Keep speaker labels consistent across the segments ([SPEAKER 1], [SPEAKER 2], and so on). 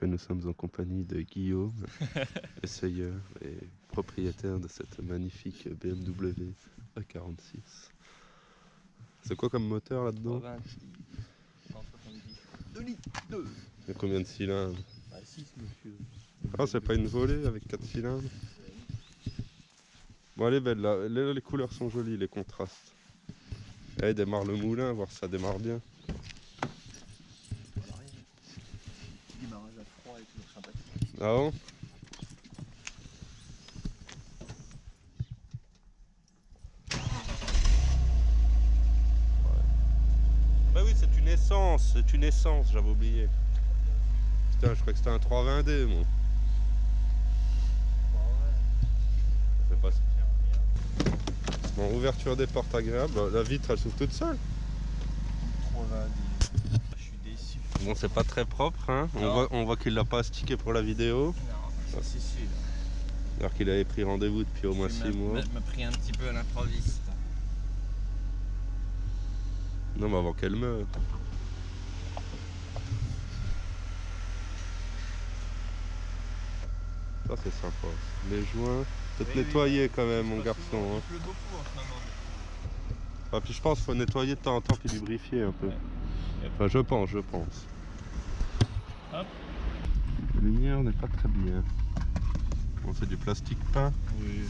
[SPEAKER 1] nous sommes en compagnie de Guillaume, essayeur et propriétaire de cette magnifique BMW E46. C'est quoi comme moteur là-dedans?
[SPEAKER 2] 170. 2 litres 2.
[SPEAKER 1] Il y a combien de cylindres?
[SPEAKER 2] 6 monsieur.
[SPEAKER 1] Ah, c'est pas une volée avec 4 cylindres? Bon, elle est belle là, les couleurs sont jolies, les contrastes. Allez, démarre le moulin, voir si ça démarre bien.
[SPEAKER 2] Voilà rien. Démarrage à froid est toujours sympathique.
[SPEAKER 1] Ah bon? Bah oui, c'est une essence, j'avais oublié. Putain, je croyais que c'était un 320D, moi. Ça fait pas ça. Bon, ouverture des portes agréable, la vitre elle s'ouvre toute seule.
[SPEAKER 2] 320. Je suis déçu.
[SPEAKER 1] Bon, c'est pas très propre, hein. On voit qu'il l'a pas astiqué pour la vidéo.
[SPEAKER 2] Non, c'est sûr.
[SPEAKER 1] Alors qu'il avait pris rendez-vous depuis au moins 6 mois.
[SPEAKER 2] Je m'a pris un petit peu à l'improviste.
[SPEAKER 1] Non, mais avant qu'elle meure. Ça c'est sympa. Les joints, peut-être nettoyer quand même, mon garçon.
[SPEAKER 2] Il pleut beaucoup en ce moment.
[SPEAKER 1] Ah, puis je pense qu'il faut nettoyer de temps en temps puis lubrifier un peu.
[SPEAKER 2] Ouais.
[SPEAKER 1] Enfin, je pense.
[SPEAKER 2] Hop.
[SPEAKER 1] La lumière n'est pas très bien. Bon, c'est du plastique peint.
[SPEAKER 2] Oui.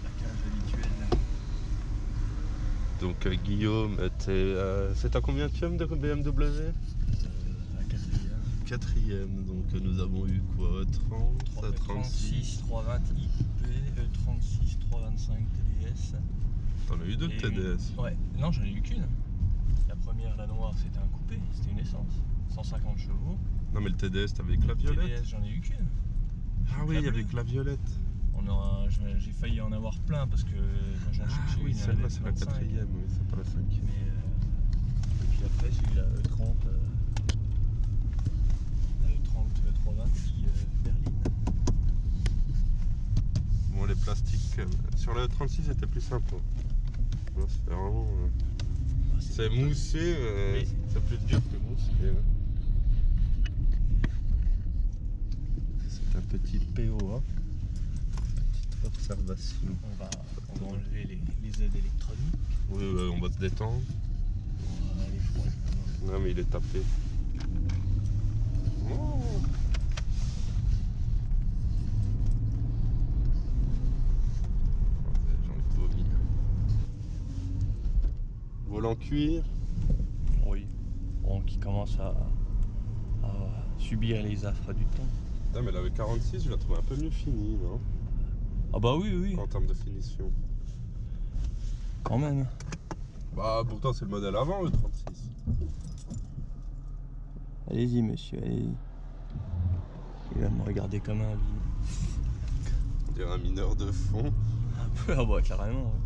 [SPEAKER 2] La cage habituelle.
[SPEAKER 1] Donc Guillaume était... c'est à combien de BMW?
[SPEAKER 2] La quatrième.
[SPEAKER 1] Donc nous avons eu quoi? 30, 36.
[SPEAKER 2] 320 IP, 36, 325 TDS.
[SPEAKER 1] T'en as eu deux de TDS?
[SPEAKER 2] Ouais, non, j'en ai eu qu'une. La première, la noire, c'était un coupé, c'était une essence. 150 chevaux.
[SPEAKER 1] Non, mais le TDS, t'avais avec la violette?
[SPEAKER 2] TDS, j'en ai eu qu'une.
[SPEAKER 1] Ah oui, avec la violette.
[SPEAKER 2] J'ai failli en avoir plein parce que quand j'en cherchais
[SPEAKER 1] oui,
[SPEAKER 2] une,
[SPEAKER 1] celle-là c'est la quatrième, oui, c'est pas la cinquième.
[SPEAKER 2] Et puis après, j'ai eu la E30. La E30 320 berline.
[SPEAKER 1] Bon, les plastiques, sur la 36 c'était plus sympa. Là, c'est vraiment... c'est moussé, mais c'est plus dur que moussé. C'est un petit POA. Petite observation.
[SPEAKER 2] On va enlever les aides électroniques.
[SPEAKER 1] Oui, on va se détendre.
[SPEAKER 2] Elle est froide.
[SPEAKER 1] Non, mais il est tapé. Oh. J'en ai vomi. Volant cuir.
[SPEAKER 2] Oui. Bon, qui commence à subir les affres du temps.
[SPEAKER 1] Ah, mais la E46, je la trouve un peu mieux finie, non?
[SPEAKER 2] Ah bah oui.
[SPEAKER 1] En termes de finition.
[SPEAKER 2] Quand même.
[SPEAKER 1] Bah, pourtant, c'est le modèle avant, E36.
[SPEAKER 2] Allez-y, monsieur, allez-y. Il va me regarder comme un...
[SPEAKER 1] On dirait un mineur de fond.
[SPEAKER 2] Ah bah, carrément. Ouais.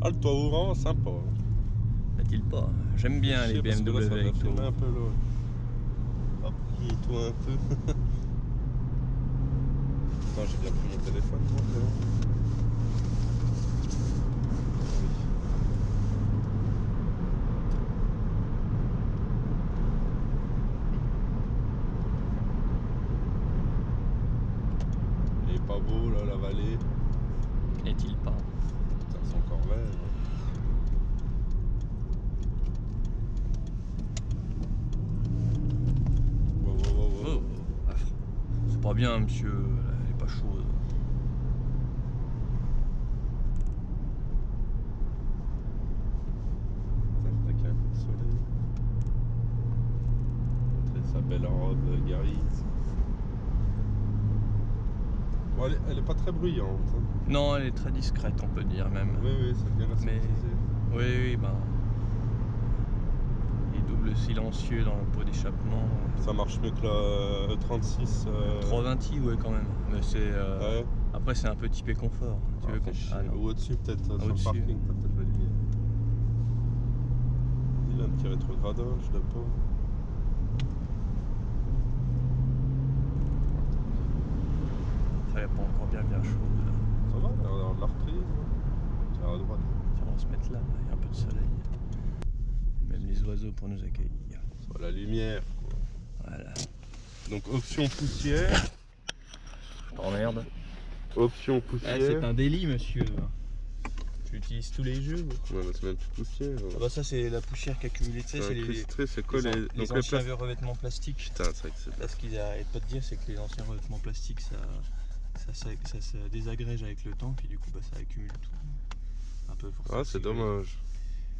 [SPEAKER 1] Ah, le toit ouvrant, sympa.
[SPEAKER 2] N'a-t-il pas? J'aime bien les BMW avec tout.
[SPEAKER 1] Un peu là. Hop, toi un peu. Attends, j'ai bien pris mon téléphone, moi, il est pas beau, là, la vallée.
[SPEAKER 2] N'est-il pas?
[SPEAKER 1] Putain, c'est encore vert. Hein.
[SPEAKER 2] Oh, c'est pas bien, monsieur. Elle est pas chaude.
[SPEAKER 1] Ça fait un coup de soleil. Montrer sa belle robe grise. Bon, elle est pas très bruyante. Hein.
[SPEAKER 2] Non, elle est très discrète, on peut dire même.
[SPEAKER 1] Oui, c'est bien aseptisé.
[SPEAKER 2] Oui, bah. Les doubles silencieux dans le pot d'échappement.
[SPEAKER 1] Ça marche mieux que la E36.
[SPEAKER 2] 320i, ouais, quand même. Mais c'est.
[SPEAKER 1] Ouais.
[SPEAKER 2] Après, c'est un peu typé confort. Tu veux
[SPEAKER 1] ou au-dessus, peut-être, sur le
[SPEAKER 2] au-dessus.
[SPEAKER 1] parking, peut-être la lumière. Il a un petit rétrogradage de pas.
[SPEAKER 2] Après, elle n'est pas encore bien chaude. Là.
[SPEAKER 1] Ça va, on a de la reprise. Tiens, à droite.
[SPEAKER 2] Tiens, on va se mettre là, il y a un peu de soleil. Même les oiseaux pour nous accueillir.
[SPEAKER 1] Sur la lumière, quoi.
[SPEAKER 2] Voilà.
[SPEAKER 1] Donc option poussière.
[SPEAKER 2] Je t'emmerde.
[SPEAKER 1] Option
[SPEAKER 2] Ah,
[SPEAKER 1] poussière.
[SPEAKER 2] c'est un délit, monsieur. Tu l'utilises tous les jours.
[SPEAKER 1] Ouais, mais c'est même plus poussière.
[SPEAKER 2] Ah bah ça c'est la poussière qui a accumulé, tu sais, c'est les
[SPEAKER 1] incrusté, c'est collé.
[SPEAKER 2] les
[SPEAKER 1] Donc
[SPEAKER 2] anciens revêtements plastiques.
[SPEAKER 1] Putain, c'est vrai que c'est.
[SPEAKER 2] Là, ce qu'ils n'arrêtent pas de dire, c'est que les anciens revêtements plastiques, ça se désagrège avec le temps, puis du coup, bah, ça accumule tout. Un peu pour ça.
[SPEAKER 1] Ah, c'est dommage.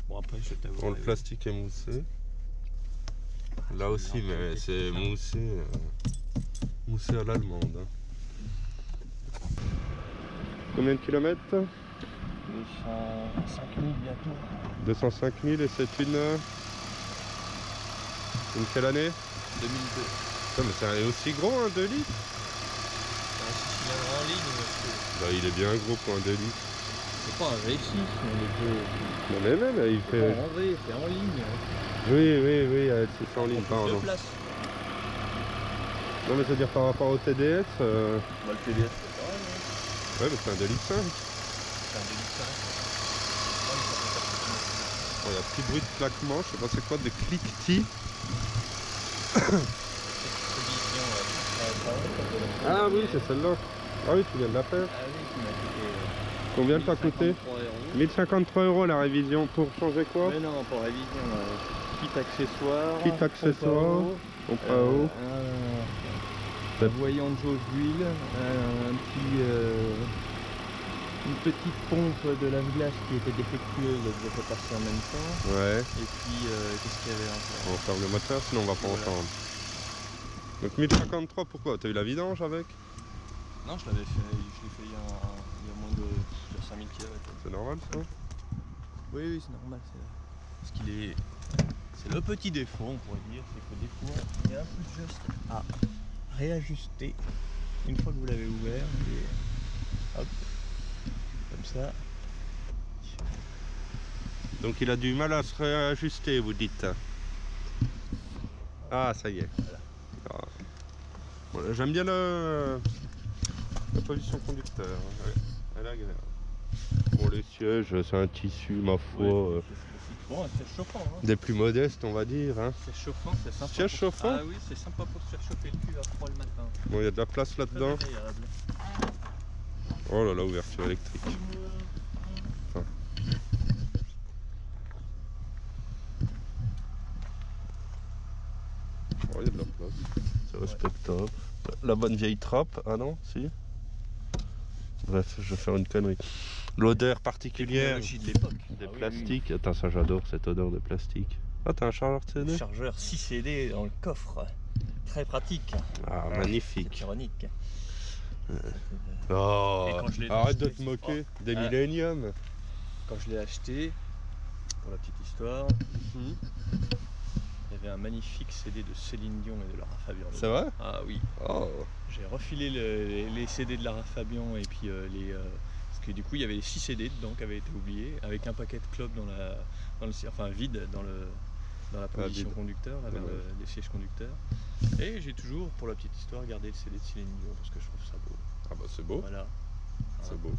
[SPEAKER 2] Bon, après, je t'avoue.
[SPEAKER 1] Bon, le plastique est moussé. Là aussi, mais c'est moussé. Moussé à l'allemande. Hein. Combien de kilomètres?
[SPEAKER 2] 205 000 bientôt.
[SPEAKER 1] 205 000 et c'est une quelle année?
[SPEAKER 2] 2002.
[SPEAKER 1] Putain, mais c'est aussi gros, un 2 litres?
[SPEAKER 2] Un 6 cylindres en ligne, monsieur.
[SPEAKER 1] Bah, il est bien gros pour un 2 litres.
[SPEAKER 2] C'est pas un V6, mais il est
[SPEAKER 1] Non, mais même, il
[SPEAKER 2] pas
[SPEAKER 1] fait.
[SPEAKER 2] en V, c'est en ligne.
[SPEAKER 1] Oui, c'est en ligne, pardon.
[SPEAKER 2] Place.
[SPEAKER 1] Non, mais c'est-à-dire par rapport au TDS.
[SPEAKER 2] Bah, le TDS, c'est pareil. Hein.
[SPEAKER 1] Ouais, mais c'est un 2 litres 5.
[SPEAKER 2] C'est un 2 litres 5.
[SPEAKER 1] Bon, il y a un petit bruit de claquement, je sais pas c'est quoi, de cliquetis. Ah oui, c'est celle-là. Ah oui, tu viens de la faire.
[SPEAKER 2] Ah oui, qui m'a coûté.
[SPEAKER 1] Combien ça a coûté? 1053 € la révision. Pour changer quoi?
[SPEAKER 2] Mais non, pour révision, kit accessoire.
[SPEAKER 1] Kit accessoire, pompe à eau.
[SPEAKER 2] Un voyant de jauge d'huile, une petite pompe de lave-glace qui était défectueuse, je vais passer en même temps.
[SPEAKER 1] Ouais.
[SPEAKER 2] Et puis, qu'est-ce qu'il y avait encore?
[SPEAKER 1] On va faire le moteur, sinon on va pas
[SPEAKER 2] Voilà.
[SPEAKER 1] entendre. Donc 1053, pourquoi? T'as eu la vidange avec?
[SPEAKER 2] Non, je l'ai fait il y a moins de 5000 km.
[SPEAKER 1] C'est normal ça?
[SPEAKER 2] Oui, c'est normal. Parce qu'il est. C'est le petit défaut, on pourrait dire, c'est que des fois, il y a un peu juste à réajuster une fois que vous l'avez ouvert. Et hop, comme ça.
[SPEAKER 1] Donc il a du mal à se réajuster, vous dites? Ah, ça y est.
[SPEAKER 2] Voilà.
[SPEAKER 1] Ah. Bon, j'aime bien la position conducteur. Elle est agréable. Bon, les sièges, c'est un tissu, ma foi,
[SPEAKER 2] Bon, c'est chauffant. Hein.
[SPEAKER 1] des plus modestes, on va dire. Hein.
[SPEAKER 2] C'est chauffant, c'est sympa.
[SPEAKER 1] Siège chauffant?
[SPEAKER 2] Ah oui, c'est sympa pour se faire chauffer le cul à froid le matin.
[SPEAKER 1] Bon, il y a de la place là-dedans.
[SPEAKER 2] Très agréable.
[SPEAKER 1] Oh là là, ouverture électrique. Enfin. Oh, il y a de la place. C'est respectable. La bonne vieille trappe. Ah non, si. Bref, je vais faire une connerie. L'odeur particulière
[SPEAKER 2] Technologie de l'époque.
[SPEAKER 1] des
[SPEAKER 2] Ah oui,
[SPEAKER 1] plastiques. Attends, ça j'adore cette odeur de plastique. Ah, t'as un chargeur de
[SPEAKER 2] oui.
[SPEAKER 1] CD?
[SPEAKER 2] Le chargeur 6 CD dans le coffre. Très pratique.
[SPEAKER 1] Ah,
[SPEAKER 2] C'est
[SPEAKER 1] magnifique.
[SPEAKER 2] ironique.
[SPEAKER 1] Oh,
[SPEAKER 2] Et quand je l'ai
[SPEAKER 1] arrête de
[SPEAKER 2] acheté,
[SPEAKER 1] te moquer des
[SPEAKER 2] Ah.
[SPEAKER 1] milléniums.
[SPEAKER 2] Quand je l'ai acheté, pour la petite histoire, il y avait un magnifique CD de Céline Dion et de Lara Fabian.
[SPEAKER 1] C'est vrai?
[SPEAKER 2] Ah oui.
[SPEAKER 1] Oh.
[SPEAKER 2] J'ai refilé les CD de Lara Fabian et puis parce que du coup il y avait 6 CD dedans qui avaient été oubliés, avec un paquet de clopes enfin vide dans la position
[SPEAKER 1] vide.
[SPEAKER 2] conducteur, là, vers les sièges conducteurs. Et j'ai toujours, pour la petite histoire, gardé le CD de Céline Dion parce que je trouve ça beau.
[SPEAKER 1] Ah bah c'est beau.
[SPEAKER 2] Voilà.
[SPEAKER 1] C'est beau.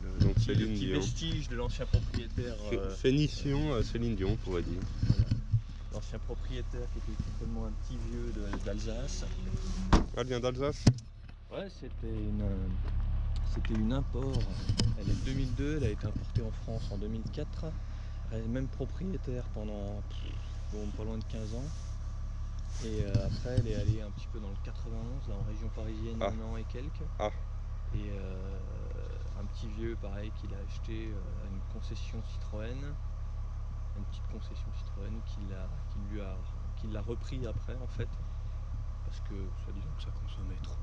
[SPEAKER 2] Le
[SPEAKER 1] Donc
[SPEAKER 2] petit
[SPEAKER 1] Céline Dion.
[SPEAKER 2] vestige de l'ancien propriétaire.
[SPEAKER 1] Fénicion, Céline Dion, on pourrait dire.
[SPEAKER 2] L'ancien propriétaire qui était simplement un petit vieux d'Alsace.
[SPEAKER 1] Elle vient d'Alsace?
[SPEAKER 2] Ouais, c'était une import. Elle est de 2002, elle a été importée en France en 2004. Elle est même propriétaire pendant pas loin de 15 ans. Et après, elle est allée un petit peu dans le 91, là en région parisienne, un an et quelques.
[SPEAKER 1] Ah.
[SPEAKER 2] Et un petit vieux, pareil, qu'il a acheté à une concession Citroën. Une petite concession Citroën qui l'a repris après en fait parce que soi-disant que ça consommait trop.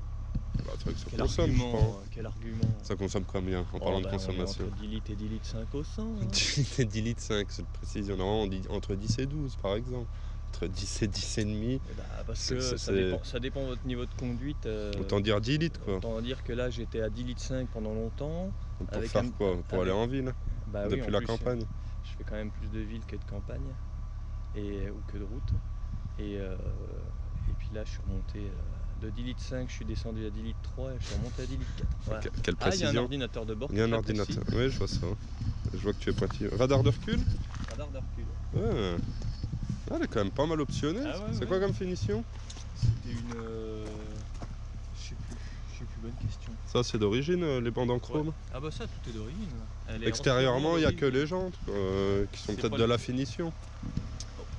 [SPEAKER 1] Bah, c'est vrai que ça consomme, je pense.
[SPEAKER 2] Quel argument?
[SPEAKER 1] Ça consomme combien en parlant de consommation?
[SPEAKER 2] Entre 10 litres et 10 litres 5 au 100. Hein.
[SPEAKER 1] 10 litres et 10 litres 5, c'est de précision. Non, on dit entre 10 et 12 par exemple. Entre 10 et 10 et demi.
[SPEAKER 2] Parce que ça dépend de votre niveau de conduite.
[SPEAKER 1] Autant dire 10 litres quoi.
[SPEAKER 2] Autant dire que là j'étais à 10 litres 5 pendant longtemps.
[SPEAKER 1] Pour faire quoi? Pour aller en ville?
[SPEAKER 2] Bah,
[SPEAKER 1] depuis
[SPEAKER 2] oui,
[SPEAKER 1] la
[SPEAKER 2] plus,
[SPEAKER 1] campagne?
[SPEAKER 2] Je fais quand même plus de ville que de campagne ou que de route. Et puis là je suis remonté de 10 litres 5, je suis descendu à 10 litres 3 et je suis remonté à 10 litres 4. Voilà.
[SPEAKER 1] Quelle précision.
[SPEAKER 2] Il y a un ordinateur de bord.
[SPEAKER 1] Il y a un ordinateur. Oui, je vois ça. Je vois que tu es pointillé. Radar de recul?
[SPEAKER 2] Radar de recul.
[SPEAKER 1] Ah. Ah, elle est quand même pas mal optionnée.
[SPEAKER 2] Ah ouais,
[SPEAKER 1] c'est
[SPEAKER 2] ouais.
[SPEAKER 1] quoi comme finition?
[SPEAKER 2] C'était une... Je sais plus, bonne question.
[SPEAKER 1] Ça, c'est d'origine, les bandes en chrome.
[SPEAKER 2] Ouais. Ah bah ça, tout est d'origine. Elle est
[SPEAKER 1] Extérieurement, il n'y a que
[SPEAKER 2] d'origine.
[SPEAKER 1] les jantes qui sont
[SPEAKER 2] C'est
[SPEAKER 1] peut-être
[SPEAKER 2] pas
[SPEAKER 1] de
[SPEAKER 2] les-
[SPEAKER 1] la finition.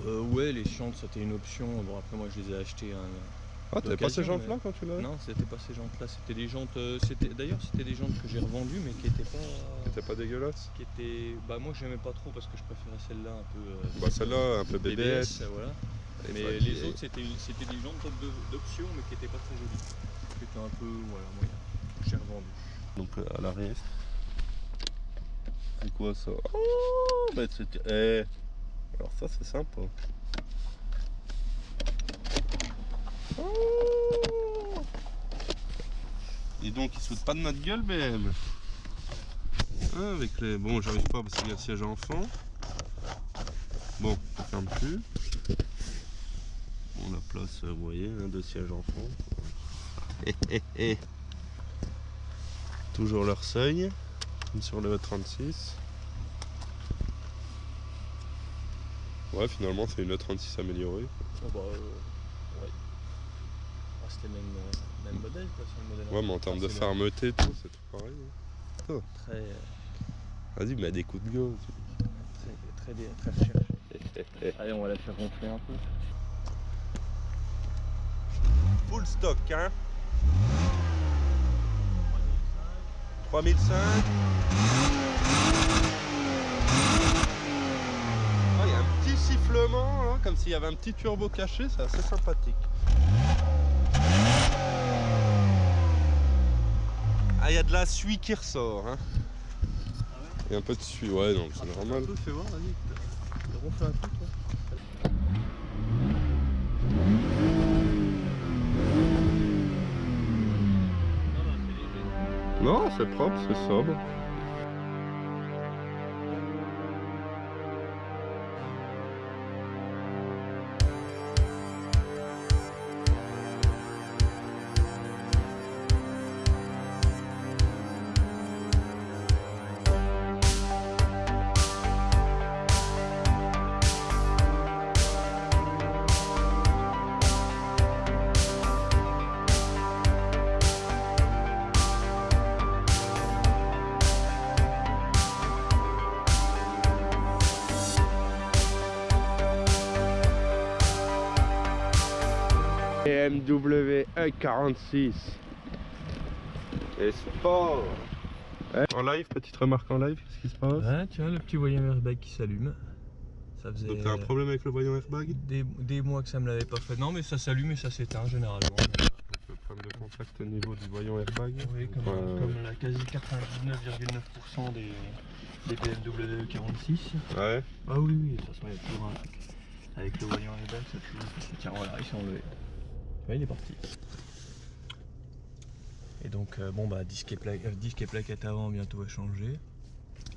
[SPEAKER 2] Ouais, les jantes, c'était une option. Bon, après, moi, je les ai achetées.
[SPEAKER 1] Ah, t'avais pas ces
[SPEAKER 2] d'occasion,
[SPEAKER 1] jantes-là quand tu l'avais?
[SPEAKER 2] Non, c'était pas ces jantes-là. C'était des jantes. D'ailleurs, c'était des jantes que j'ai revendues, mais qui étaient pas.
[SPEAKER 1] C'était pas dégueulasse?
[SPEAKER 2] Qui étaient. Bah, moi, j'aimais pas trop parce que je préférais celle-là un peu.
[SPEAKER 1] Bah, celle-là, un peu BBS.
[SPEAKER 2] Voilà.
[SPEAKER 1] Et
[SPEAKER 2] Mais
[SPEAKER 1] bah,
[SPEAKER 2] les autres, c'était des jantes d'option, mais qui étaient pas très jolies. Qui étaient un peu. Voilà, moyen. J'ai revendu.
[SPEAKER 1] Donc, à l'arrière. C'est quoi ça? Oh, bah, c'était. Alors, ça, c'est sympa. Oh. Et donc, ils se foutent pas de notre gueule, BM. Ah, avec les. Bon, j'arrive pas parce qu'il y a siège enfant. Bon, on ferme plus. Bon, la place, vous voyez, hein, de siège enfant. Toujours leur seuil, comme sur le 36. Ouais, finalement, c'est une E36 améliorée.
[SPEAKER 2] Oh bah, ouais. Ah, c'était même modèle, quoi, c'est le modèle.
[SPEAKER 1] Ouais, mais en termes de
[SPEAKER 2] c'est
[SPEAKER 1] fermeté, tout, c'est tout pareil. Hein.
[SPEAKER 2] Très,
[SPEAKER 1] Vas-y, mets des coups de gaz.
[SPEAKER 2] très recherché. Allez, on va la faire gonfler un peu.
[SPEAKER 1] Full stock, hein. 3005. Il y a un petit sifflement, là, comme s'il y avait un petit turbo caché, c'est assez sympathique. Ah, il y a de la suie qui ressort. Hein. Il y a un peu de suie, ouais, donc c'est normal.
[SPEAKER 2] Un peu, fais voir, vas-y. Ronfle un peu, toi.
[SPEAKER 1] Non, c'est propre, c'est sobre. BMW E46 et sport. En live, petite remarque en live, qu'est-ce qui se passe?
[SPEAKER 2] Ah, tiens, le petit voyant airbag qui s'allume. Ça faisait
[SPEAKER 1] Donc t'as un problème avec le voyant airbag?
[SPEAKER 2] des mois que ça me l'avait pas fait. Non, mais ça s'allume et ça s'éteint généralement.
[SPEAKER 1] Donc le problème de contact au niveau du voyant airbag.
[SPEAKER 2] Oui, comme la quasi 99,9% des BMW 46.
[SPEAKER 1] Ouais.
[SPEAKER 2] Ah oui, de toute façon, il y a toujours un truc. Avec le voyant airbag, ça toujours. Tiens, voilà, il s'est enlevé. Ouais, il est parti. Et donc, bon, bah, disque et plaquette avant, bientôt à changer.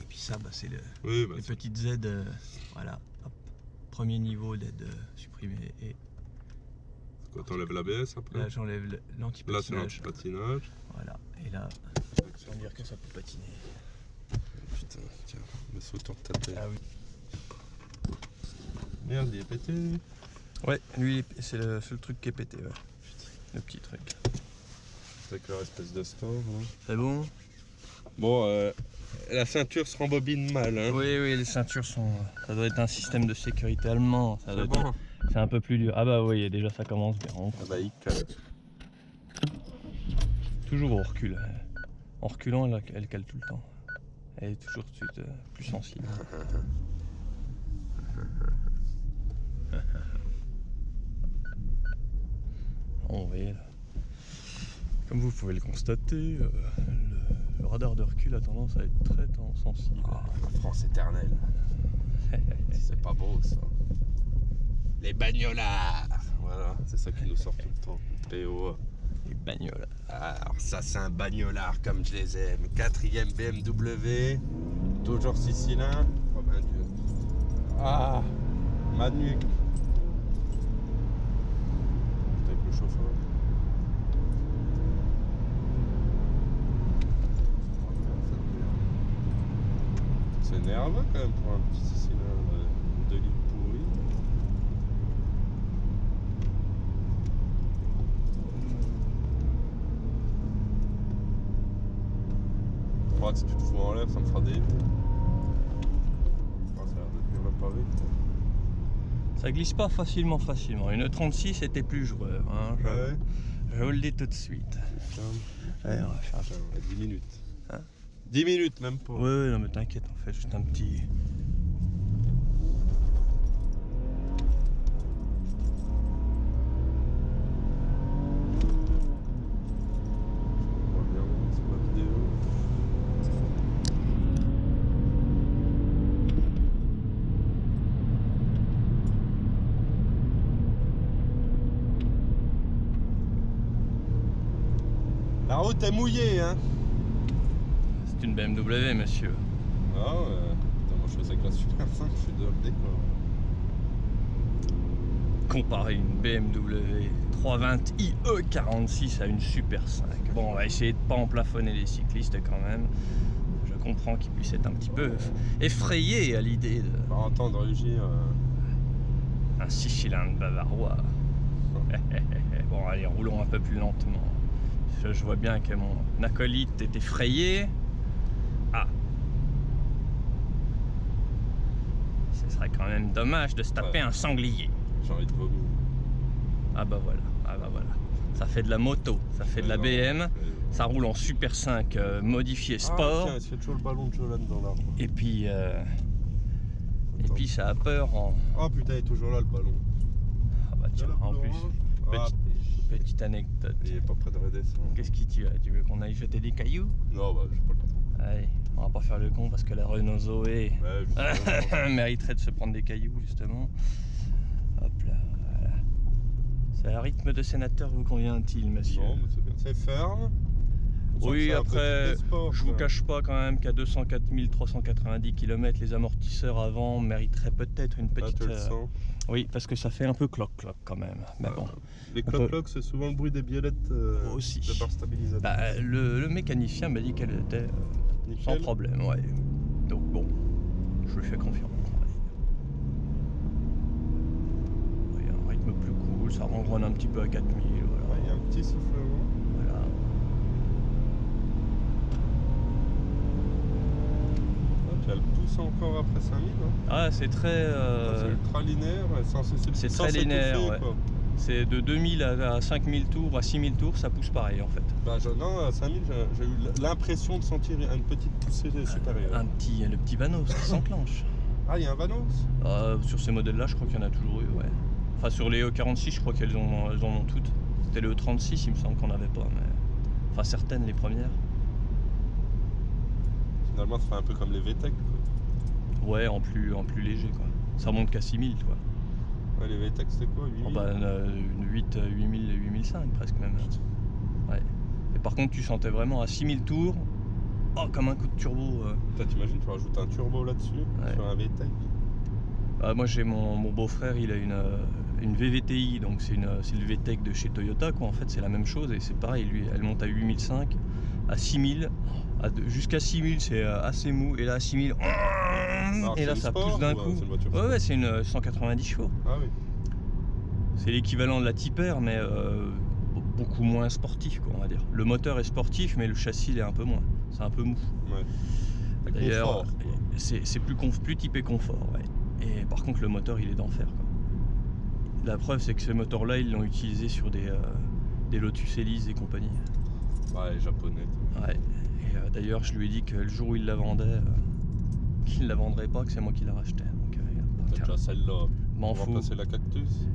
[SPEAKER 2] Et puis ça, bah, c'est
[SPEAKER 1] Oui, bah,
[SPEAKER 2] les petites Z, voilà. Hop. Premier niveau d'aide supprimé. Et
[SPEAKER 1] quand t'enlèves l'ABS après.
[SPEAKER 2] là, j'enlève
[SPEAKER 1] Là,
[SPEAKER 2] l'anti-patinage.
[SPEAKER 1] c'est l'anti-patinage.
[SPEAKER 2] Voilà. Et là, sans dire que ça peut patiner.
[SPEAKER 1] Putain, tiens, mets ça autour de ta tête.
[SPEAKER 2] Ah oui.
[SPEAKER 1] Merde, il est pété.
[SPEAKER 2] Ouais, lui, c'est le seul truc qui est pété, ouais. Le petit truc.
[SPEAKER 1] Avec leur espèce de store. Hein.
[SPEAKER 2] C'est bon?
[SPEAKER 1] Bon, la ceinture se rembobine mal. Hein.
[SPEAKER 2] Oui, les ceintures sont. Ça doit être un système de sécurité allemand. Ça doit
[SPEAKER 1] C'est
[SPEAKER 2] être-
[SPEAKER 1] bon.
[SPEAKER 2] C'est un peu plus dur. Ah bah oui, déjà ça commence bien.
[SPEAKER 1] Ah bah, il cale.
[SPEAKER 2] Toujours au recul. En reculant, elle cale tout le temps. Elle est toujours tout de suite plus sensible. Bon, vous voyez là. Comme vous pouvez le constater, le radar de recul a tendance à être très sensible.
[SPEAKER 1] Ah, la France éternelle. C'est pas beau ça. Les bagnolards. Voilà, c'est ça qui nous sort tout le temps. PO.
[SPEAKER 2] Les bagnoles.
[SPEAKER 1] Alors ça c'est un bagnolard comme je les aime. 4ème BMW. Toujours 6 cylindres. Oh ben Dieu. Ah, ma nuque. Avec le chauffeur. C'est nerveux quand même pour un petit 6 cylindres 2 litres pourri. Ouais, si tu te fous en l'air, ça me fera des. Ça a l'air d'être bien réparé.
[SPEAKER 2] Ça glisse pas facilement. Une 36 était plus joueur, hein,
[SPEAKER 1] Ouais.
[SPEAKER 2] je vous le dis tout de suite.
[SPEAKER 1] Putain.
[SPEAKER 2] Ouais, on va faire un
[SPEAKER 1] Putain, ouais, 10 minutes.
[SPEAKER 2] Hein
[SPEAKER 1] 10 minutes, même pas.
[SPEAKER 2] Ouais, non mais t'inquiète, on fait juste un petit...
[SPEAKER 1] On voit bien sur la vidéo. La route est mouillée, hein.
[SPEAKER 2] C'est une BMW, monsieur.
[SPEAKER 1] Ah ouais. Putain, moi je faisais que la Super 5, je suis de le décor.
[SPEAKER 2] Comparer une BMW 320 IE46 à une Super 5. Bon, on va essayer de pas emplafonner les cyclistes quand même. Je comprends qu'ils puissent être un petit peu effrayés à l'idée de
[SPEAKER 1] Pas entendre rugir.
[SPEAKER 2] un 6 cylindres bavarois. Bon, allez, roulons un peu plus lentement. Je vois bien que mon acolyte est effrayé. Ah. Ce serait quand même dommage de se taper
[SPEAKER 1] Ouais.
[SPEAKER 2] un sanglier.
[SPEAKER 1] J'ai envie de vomir.
[SPEAKER 2] Ah bah voilà, Ça fait de la moto, ça fait de la BM, ça roule en Super 5 modifié sport.
[SPEAKER 1] Ah, tiens, il se fait toujours le ballon de Jolan dans l'arbre.
[SPEAKER 2] Et puis ça a peur en...
[SPEAKER 1] Ah putain, il est toujours là le ballon.
[SPEAKER 2] Ah bah tiens, en plus, petite anecdote.
[SPEAKER 1] Il est pas près de redescendre.
[SPEAKER 2] Qu'est-ce qui tu as? Tu veux qu'on aille jeter des cailloux?
[SPEAKER 1] Non, bah, j'ai pas le temps.
[SPEAKER 2] Allez, on va pas faire le con parce que la Renault Zoé
[SPEAKER 1] Ouais, justement.
[SPEAKER 2] mériterait de se prendre des cailloux justement. Hop là, voilà. C'est un rythme de sénateur vous convient-il, monsieur?
[SPEAKER 1] Non, mais c'est bien. C'est ferme. On sent que
[SPEAKER 2] Oui,
[SPEAKER 1] c'est un
[SPEAKER 2] après,
[SPEAKER 1] petit sport,
[SPEAKER 2] je vous
[SPEAKER 1] ça.
[SPEAKER 2] cache pas quand même qu'à 204 390 km, les amortisseurs avant mériteraient peut-être une
[SPEAKER 1] Ah,
[SPEAKER 2] petite...
[SPEAKER 1] tu le sens.
[SPEAKER 2] Oui, parce que ça fait un peu cloc-cloc quand même. Mais bon,
[SPEAKER 1] Les
[SPEAKER 2] on peut-
[SPEAKER 1] cloc-cloc, c'est souvent le bruit des biellettes
[SPEAKER 2] Aussi.
[SPEAKER 1] de barre stabilisateur.
[SPEAKER 2] bah, le mécanicien m'a dit qu'elle était sans
[SPEAKER 1] Nickel.
[SPEAKER 2] problème, ouais. Donc bon, je lui fais confiance. Oui, un rythme plus cool, ça rengrogne un petit peu à 4000,
[SPEAKER 1] Ouais,
[SPEAKER 2] voilà.
[SPEAKER 1] il y a un petit soufflement.
[SPEAKER 2] Voilà.
[SPEAKER 1] Ah, puis elle pousse encore après 5000. Hein.
[SPEAKER 2] Ah, c'est très...
[SPEAKER 1] C'est ultra linéaire,
[SPEAKER 2] c'est
[SPEAKER 1] sans
[SPEAKER 2] très linéaire,
[SPEAKER 1] s'étouffer,
[SPEAKER 2] ouais.
[SPEAKER 1] quoi.
[SPEAKER 2] C'est de 2000 à 5000 tours, à 6000 tours, ça pousse pareil en fait.
[SPEAKER 1] Bah, non, à 5000, j'ai eu l'impression de sentir une petite poussée supérieure.
[SPEAKER 2] Le petit Vanos qui s'enclenche.
[SPEAKER 1] Ah, il y a un Vanos.
[SPEAKER 2] Sur ces modèles-là, je crois qu'il y en a toujours eu, ouais. Enfin, sur les E46, je crois qu'elles en ont toutes. C'était le E36, il me semble qu'on n'avait pas, mais... Enfin, certaines, les premières.
[SPEAKER 1] Finalement, ça fait un peu comme les VTEC. Quoi.
[SPEAKER 2] Ouais, en plus léger, quoi. Ça monte qu'à 6000, quoi.
[SPEAKER 1] Ouais, les VTEC, c'était quoi 8000
[SPEAKER 2] Oh, bah, une 8000 et 8005 presque même. Ouais. Et par contre, tu sentais vraiment à 6000 tours, oh, comme un coup de turbo.
[SPEAKER 1] Putain, t'imagines, tu rajoutes un turbo là-dessus,
[SPEAKER 2] Ouais.
[SPEAKER 1] sur un VTEC.
[SPEAKER 2] Moi j'ai mon beau-frère, il a une VVTI, donc c'est le VTEC de chez Toyota quoi. En fait c'est la même chose et c'est pareil, lui elle monte à 8005, à 6000, jusqu'à 6000 c'est assez mou et là à 6000 et là ça pousse d'un coup.
[SPEAKER 1] C'est une voiture
[SPEAKER 2] Ouais, ouais, c'est une 190 chevaux.
[SPEAKER 1] Ah oui.
[SPEAKER 2] C'est l'équivalent de la Tipper mais beaucoup moins sportif quoi on va dire. Le moteur est sportif mais le châssis il est un peu moins, c'est un peu mou.
[SPEAKER 1] Ouais.
[SPEAKER 2] D'ailleurs,
[SPEAKER 1] Confort, quoi.
[SPEAKER 2] c'est plus typé confort, ouais. Et par contre, le moteur, il est d'enfer, quoi. La preuve, c'est que ce moteur-là, ils l'ont utilisé sur des Lotus Elise et compagnie.
[SPEAKER 1] Ouais, les japonais.
[SPEAKER 2] Ouais. Et d'ailleurs, je lui ai dit que le jour où il la vendait, qu'il ne la vendrait pas, que c'est moi qui la rachetais. Donc,
[SPEAKER 1] T'as déjà celle-là.
[SPEAKER 2] m'en
[SPEAKER 1] On
[SPEAKER 2] fous.
[SPEAKER 1] remplacer la Cactus.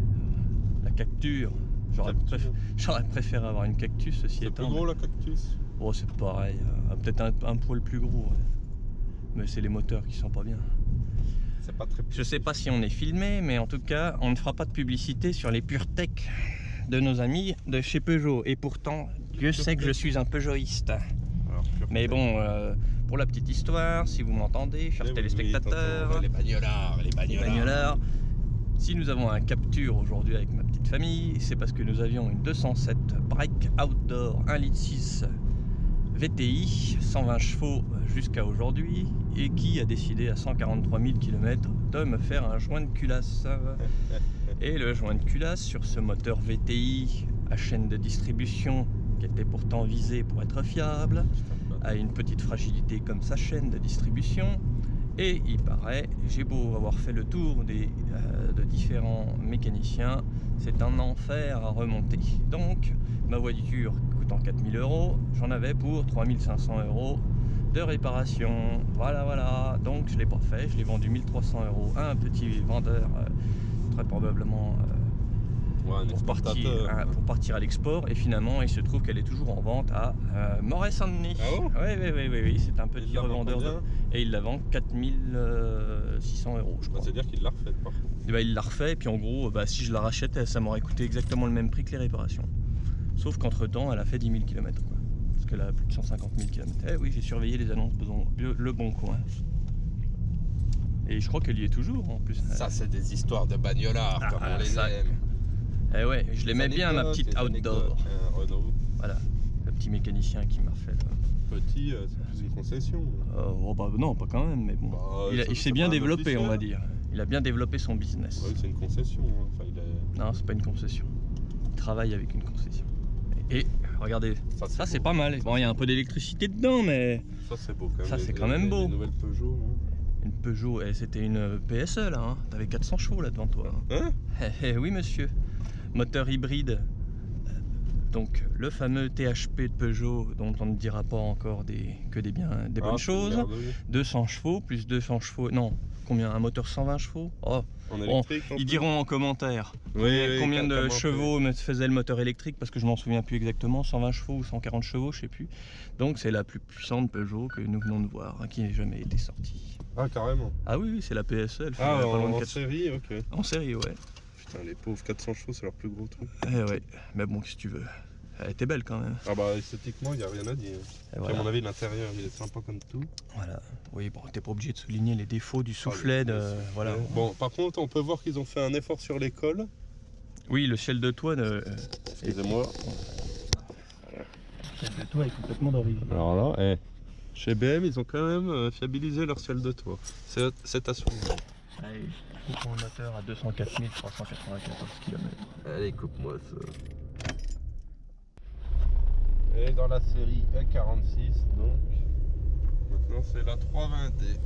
[SPEAKER 2] La Cacture. J'aurais préféré avoir une Cactus, ceci
[SPEAKER 1] C'est
[SPEAKER 2] étant.
[SPEAKER 1] plus gros la Cactus.
[SPEAKER 2] Oh, c'est pareil. Peut-être un poil plus gros, ouais. Mais c'est les moteurs qui sont pas bien.
[SPEAKER 1] C'est pas très.
[SPEAKER 2] Je sais pas si on est filmé, mais en tout cas, on ne fera pas de publicité sur les PureTech de nos amis de chez Peugeot. Et pourtant, Dieu sait que je suis un Peugeotiste.
[SPEAKER 1] Alors, pure
[SPEAKER 2] Mais bon, pour la petite histoire, si vous m'entendez, chers téléspectateurs,
[SPEAKER 1] les bagnolards,
[SPEAKER 2] les bagnolards, si nous avons un capture aujourd'hui avec ma petite famille, c'est parce que nous avions une 207 Break Outdoor 1,6 litre VTI, 120 chevaux jusqu'à aujourd'hui, et qui a décidé à 143 000 km de me faire un joint de culasse. Et le joint de culasse sur ce moteur VTI à chaîne de distribution qui était pourtant visée pour être fiable, a une petite fragilité comme sa chaîne de distribution. Et il paraît, j'ai beau avoir fait le tour de différents mécaniciens, c'est un enfer à remonter. Donc, ma voiture coûtant 4000 €, j'en avais pour 3500 € de réparation. Voilà. Donc, je ne l'ai pas fait, je l'ai vendu 1300 € à un petit vendeur, très probablement pour partir à l'export. Et finalement, il se trouve qu'elle est toujours en vente à Moret-Saint-Denis.
[SPEAKER 1] Ah bon?
[SPEAKER 2] Oui, c'est un petit revendeur. Et il la vend 4600 €, je crois.
[SPEAKER 1] C'est-à-dire qu'il l'a refait par contre.
[SPEAKER 2] Et bah, il l'a refait, et puis en gros, si je la rachète, ça m'aurait coûté exactement le même prix que les réparations. Sauf qu'entre temps, elle a fait 10 000 km. Quoi. Parce qu'elle a plus de 150 000 km. Eh oui, j'ai surveillé les annonces Le Bon Coin. Et je crois qu'elle y est toujours en plus.
[SPEAKER 1] Ça, c'est des histoires de bagnolards, comme on les aime.
[SPEAKER 2] Eh ouais, je l'aimais bien, ma petite outdoor.
[SPEAKER 1] Renault.
[SPEAKER 2] Voilà, le petit mécanicien qui m'a refait.
[SPEAKER 1] Petit, c'est plus une concession.
[SPEAKER 2] Non, pas quand même, mais bon. Il s'est bien développé, on va dire. Il a bien développé son business.
[SPEAKER 1] Oui, c'est une concession. Hein. Enfin,
[SPEAKER 2] Non, c'est pas une concession. Il travaille avec une concession. Et regardez, ça c'est pas mal. Bon, il y a un peu d'électricité dedans, mais.
[SPEAKER 1] Ça c'est beau quand même.
[SPEAKER 2] Ça c'est quand même beau.
[SPEAKER 1] Une nouvelle Peugeot. Hein.
[SPEAKER 2] Une Peugeot, c'était une PSE là. Hein. T'avais 400 chevaux là devant toi.
[SPEAKER 1] Hein?
[SPEAKER 2] Oui, monsieur. Moteur hybride. Donc le fameux THP de Peugeot dont on ne dira pas encore des bonnes choses. 200 chevaux plus 200 chevaux. Non, combien? Un moteur 120 chevaux?
[SPEAKER 1] En électrique,
[SPEAKER 2] ils diront en commentaire combien de chevaux me faisait le moteur électrique, parce que je m'en souviens plus exactement, 120 chevaux ou 140 chevaux, je sais plus. Donc c'est la plus puissante Peugeot que nous venons de voir, hein, qui n'a jamais été sortie.
[SPEAKER 1] Ah carrément.
[SPEAKER 2] Ah oui, c'est la PSE. Elle fait
[SPEAKER 1] en série, ok.
[SPEAKER 2] En série, ouais.
[SPEAKER 1] Putain, les pauvres 400 chevaux, c'est leur plus gros truc.
[SPEAKER 2] Ouais, mais bon, qu'est-ce que tu veux. Elle était belle quand même.
[SPEAKER 1] Ah bah esthétiquement, il n'y a rien à dire. Voilà. À mon avis, l'intérieur, il est sympa comme tout.
[SPEAKER 2] Voilà. Oui, bon, t'es pas obligé de souligner les défauts du soufflet. Voilà.
[SPEAKER 1] Bon, par contre, on peut voir qu'ils ont fait un effort sur l'école.
[SPEAKER 2] Oui, le ciel de toit.
[SPEAKER 1] Excusez-moi.
[SPEAKER 2] Le ciel de toit est complètement d'origine.
[SPEAKER 1] Alors là, chez BM, ils ont quand même fiabilisé leur ciel de toit. C'est à souligner.
[SPEAKER 2] Allez, coupe mon moteur à 204 394 km.
[SPEAKER 1] Allez, coupe-moi ça. Et dans la série E46, donc maintenant c'est la 320D.